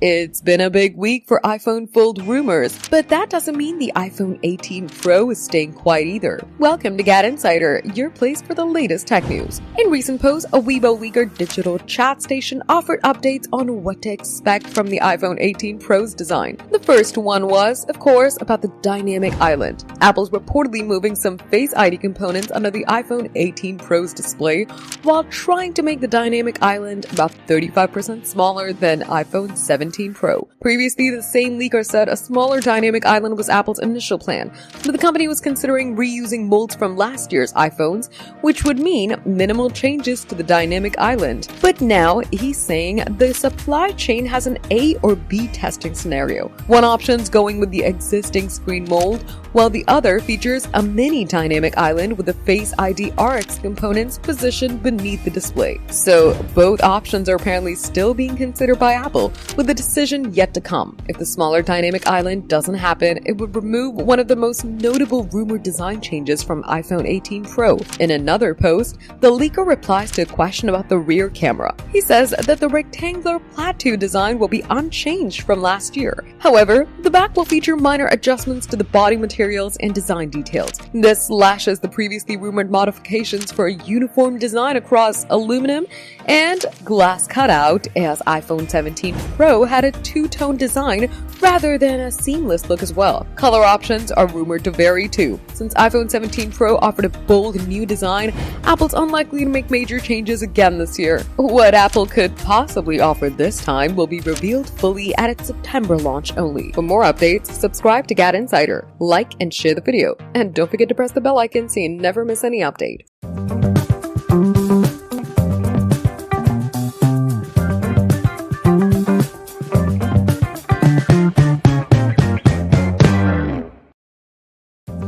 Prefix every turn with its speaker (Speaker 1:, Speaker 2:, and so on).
Speaker 1: It's been a big week for iPhone Fold rumors, but that doesn't mean the iPhone 18 Pro is staying quiet either. Welcome to GadInsider, your place for the latest tech news. In recent posts, a Weibo leaker digital chat station offered updates on what to expect from the iPhone 18 Pro's design. The first one was, of course, about the dynamic island. Apple's reportedly moving some Face ID components under the iPhone 18 Pro's display while trying to make the dynamic island about 35% smaller than iPhone 17 Pro. Previously, the same leaker said a smaller dynamic island was Apple's initial plan, but the company was considering reusing molds from last year's iPhones, which would mean minimal changes to the dynamic island. But now he's saying the supply chain has an A or B testing scenario. One option's going with the existing screen mold, while the other features a mini dynamic island with the Face ID RX components positioned beneath the display. So both options are apparently still being considered by Apple, with the decision yet to come. If the smaller dynamic island doesn't happen, it would remove one of the most notable rumored design changes from iPhone 18 Pro. In another post, the leaker replies to a question about the rear camera. He says that the rectangular plateau design will be unchanged from last year. However, the back will feature minor adjustments to the body materials and design details. This slashes the previously rumored modifications for a uniform design across aluminum and glass cutout, as iPhone 17 Pro had a two-tone design rather than a seamless look as well. Color options are rumored to vary too. Since iPhone 17 Pro offered a bold new design, Apple's unlikely to make major changes again this year. What Apple could possibly offer this time will be revealed fully at its September launch only. For more updates, subscribe to GadInsider, like and share the video, and don't forget to press the bell icon so you never miss any update.